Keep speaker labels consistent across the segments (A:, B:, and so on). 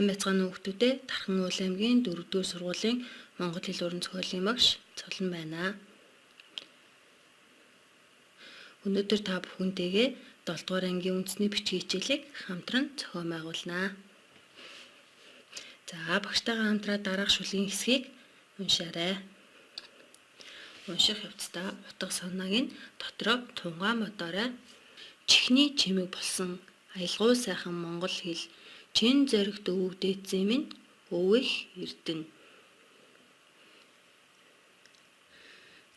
A: Сайн байцгаана уу хүүхдүүдээ. Тархан уул аймгийн 4-р сургуулийн Монгол хэл уран зохиолын багш Цолон байна. Өнөөдөр та бүхэнтэйгээ 7-р ангийн үндэсний бичгийн хичээлийг хамтран зохион байгуулнаа. За багштайгаа хамтраа дараах шүлгийн хэсгийг уншаарай. Унших явцдаа утга санааг нь дотроо тунгаан бодоорой. Чихний чимэг болсон аялгау сайхан монгол хэл чин зоригт өвдөөцөө минь өвөх эрдэнэ.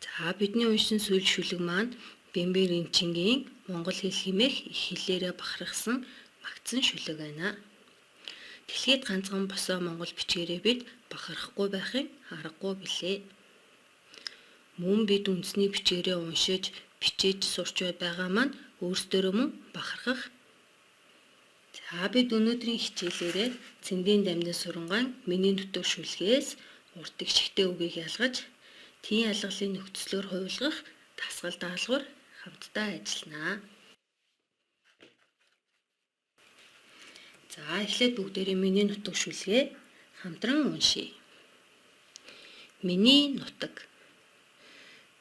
A: За бидний уншсан сүүл шүлэг маань Бэмбэр Эмчингийн монгол хэл хэмээх их хэлээрээ бахархсан магтсан шүлэг байна. Дэлхийд ганцхан босоо монгол бичгээрээ бид бахархгүй байхын аргагүй билээ. Мөн бид үндэсний бичгээрээ уншиж, бичиж сурч байгаа маань өөрсдөө мөн бахархах. За бид өнөөдрийн хичээлээрээ цэндийн дамжин сурангаан миний нутаг шүлгээс урт гიშгтэй үгийг ялгаж, тийм ялгалын нөхцлөөр хувилгах дасгал даалгавар хамтдаа ажилланаа. За эхлээд бүгдээрээ миний нутаг шүлгээ хамтран уншийе. Миний нутаг.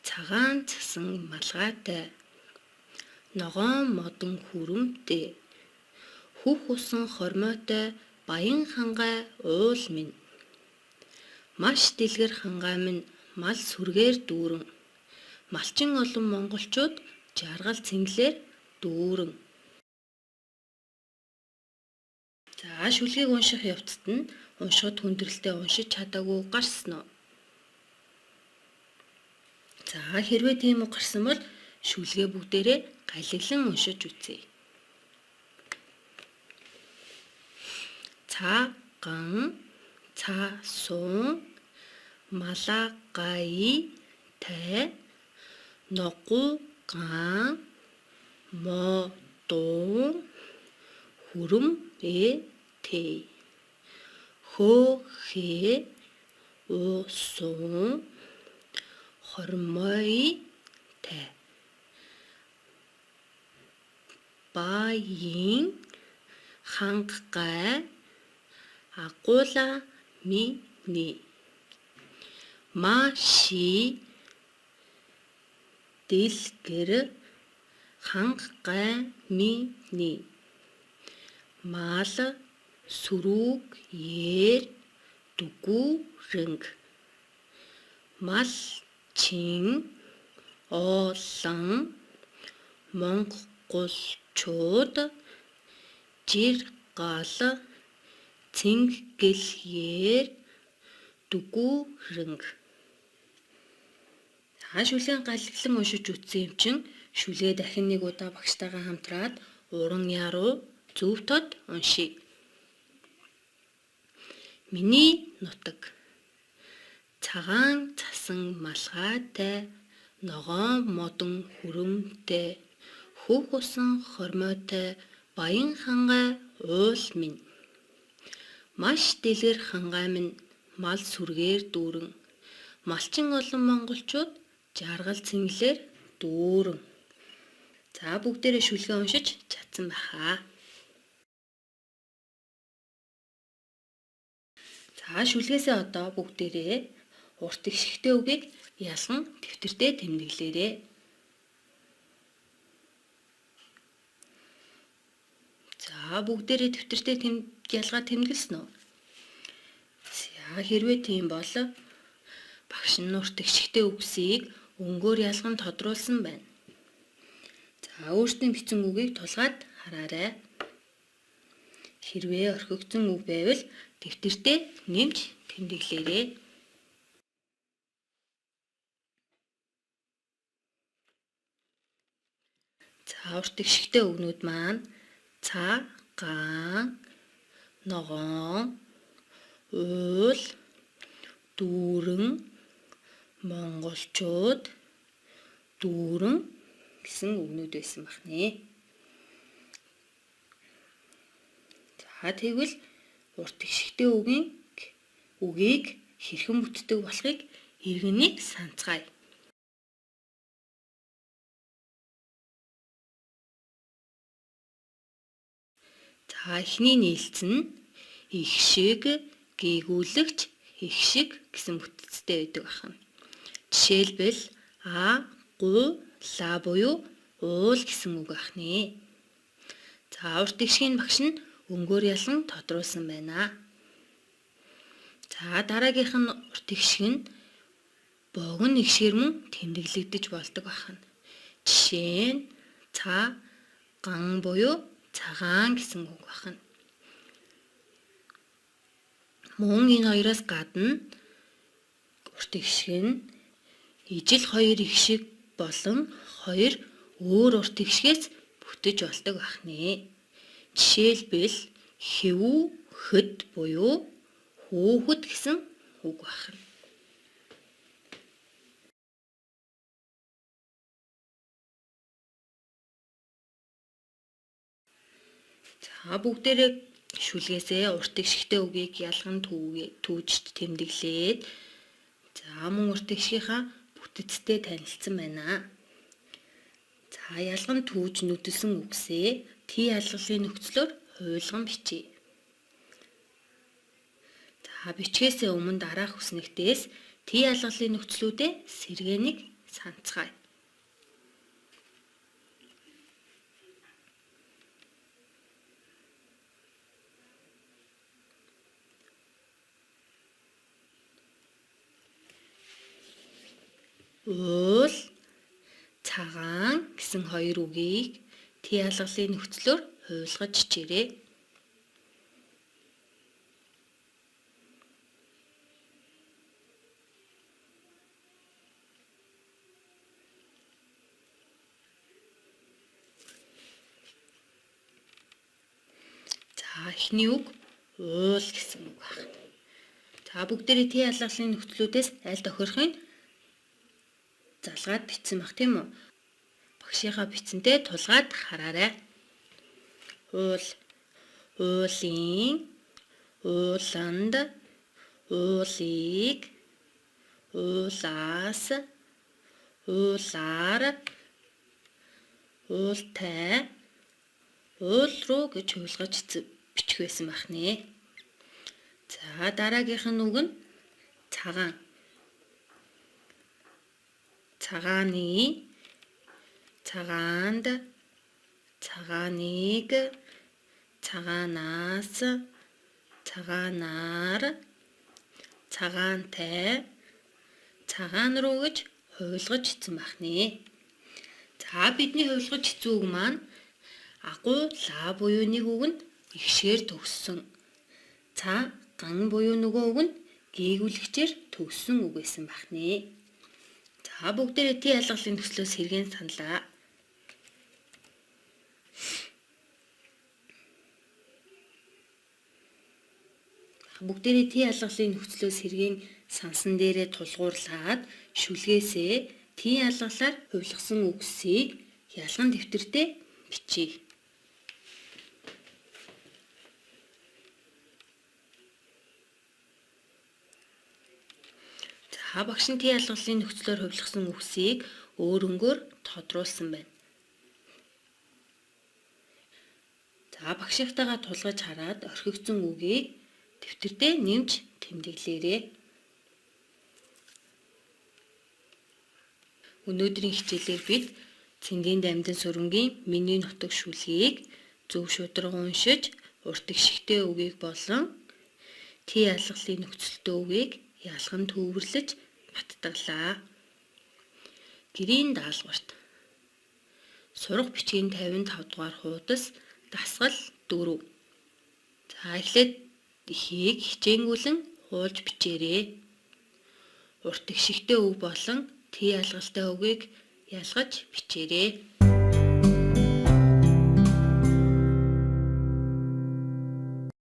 A: Цагаан цасан малгайтай, ногоон модон хүрэмтэй, хүх усан хормойтой баян хангай уул минь. Маш дэлгэр хангай минь мал сүргээр дүүрэн, малчин олон монголчууд жаргал цэнгэлээр дүүрэн. За шүлгийг унших явцад нь уншихад хүндрэлтэй уншиж чадаагүй гарсан уу? За хэрвээ тийм үг гарсан бол шүлгээ бүгдээрээ галиглан уншиж үзье. Цагаан цасан малгайтай, ногоон модон хүрэмтэй, хөөх усан хормойтой, баян хангай агуулга миний. Маш дэлгэр хангай миний. Мал сүргээр дүүрэн, малчин олон монголчууд жаргал цэнгэлээр дүүрэн. Шүлгийн галиглан уншиж үзсэн юм чин шүлгээ дахин нэг удаа багштайгаа хамтраад уран яруу зөв тод уншийе. Миний нутаг. Цагаан цасан малгайтай, ногоон модон хүрэмтэй, хүх усан хормойтой баян хангай уул минь. Маш дэлгэр хангай минь мал сүргээр дүүрэн, малчин олон монголчууд жаргал цэнгэлээр дүүрэн. За бүгдээрээ шүлгээ уншиж чадсан байхаа. За шүлгээсээ одоо бүгдээрээ урт гიშгтэй үгийг ялган дэвтэртээ тэмдэглээрэй. За бүгдээрээ дэвтэртээ ялгаа тэмдэглэсэн үү? За хэрвээ тийм бол багш нь урт гიშгтэй үгсийг өнгөөр ялган тодруулсан байна. За өөртөө бичсэн үгийг тулгаад хараарай. Хэрвээ орхигдсон үг байвал дэвтэртээ нэмж тэмдэглээрэй. За урт гიშгтэй үгнүүд маань цагаан, ногоон, уул, дүүрэн, монголчууд, дүүрэн гэсэн үгнүүд байсан бахнэ. За тэгвэл урт гიშгтэй үгийг хэрхэн бүтдэг болохыг иргэнийг санацгаая. За эхний нээлт нь их шиг, гээгүүлэгч, их шиг гэсэн бүтцтэй байдаг байна. Жишээлбэл гу, ла буюу уул гэсэн үг байна. За урт ихшгийн багш нь өнгөөр ялан тодруулсан байна. За дараагийнх нь урт ихшиг нь богино ихшгээр мөн тэмдэглэгдэж болдог байна. Жишээ нь ган буюу цагаан гэсэн үг байна. Мөн энэ хоёроос гадна урт ихшиг нь ижил хоёр ихшиг болон хоёр өөр урт ихшгээс бүтэж болдог байна. Жишээлбэл хэвүү, хөд буюу хүүхэд гэсэн үг байна. За бүгдээрээ шүлгээсээ урт ихшигтэй үгийг ялган түүжд тэмдэглээд мөн урт ихшгийнхаа бүтэцтэй танилцсан байна. За ялган түүж нүдэлсэн үгсээ Т ялгалын нөхцлөөр хуйлган бичье. За бичгээсээ өмнө дараах хүснэгтээс Т ялгалын нөхцлүүдэд сэргээнийг санацгаая. Уул, цагаан гэсэн хоёр үгийг Т ялгалын нөхцлөөр хуйлгаж хичээрэй. За эхний үг уул гэсэн үг байна. За бүгдээрээ Т ялгалын нөхцлүүдээс аль тохиорохын залгаад бичсэн баг тийм үү? Багшийнхаа бичсэнтэй тулгаад хараарай. Уул, уулын, ууланд, уулыг, уулаас, уулаар, уултай, уул руу гэж хуйлгаж бичих байсан байна. За дараагийнх нь үг нь цагаан. Цагааны, цагаанд, цагааныг, цагаанаас, цагаанаар, цагаантай, цагаан руу гэж хуйлгаж бичсэн байна. За бидний хуйлгаж бичсэн үг маань агуу, ла буюу нэг үг нь ихшгээр төгссөн. Ган буюу нөгөө үг нь гээгүүлэгчээр төгссөн үг байсан байна. За бүгдээрээ Т ялгалын нөхцлөөс сэргээн саналаа. Бүгдээрээ Т ялгалын нөхцлөөс сэргээн сансан дээрээ тулгуурлаад шүлгээсээ Т ялгалаар хувилгасан үгсийг ялган дэвтэртээ бичье. Багш нь Т ялгалын нөхцлөөр хувилгасан үгсийг өөр өнгөөр тодруулсан байна. За багшийнхтайгаа тулгаж хараад орхигдсон үгийг дэвтэртээ нэмж тэмдэглээрэй. Өнөөдрийн хичээлээр бид Цэндийн Дамдын сүрэнгийн миний нутаг шүлгийг зөв шударга уншиж, урт ихшигтэй үгийг болон Т ялгалын нөхцөлтэй үгийг ялган төвөрлөж баттгалаа. Гэрийн даалгаварт сурах бичгийн 55 дугаар хуудас дасгал 4. За эхлээд ихийг хичээнгүлэн хуулж бичээрэй. Урт ихшигтэй үг болон Т ялгалтай үгийг ялгаж бичээрэй.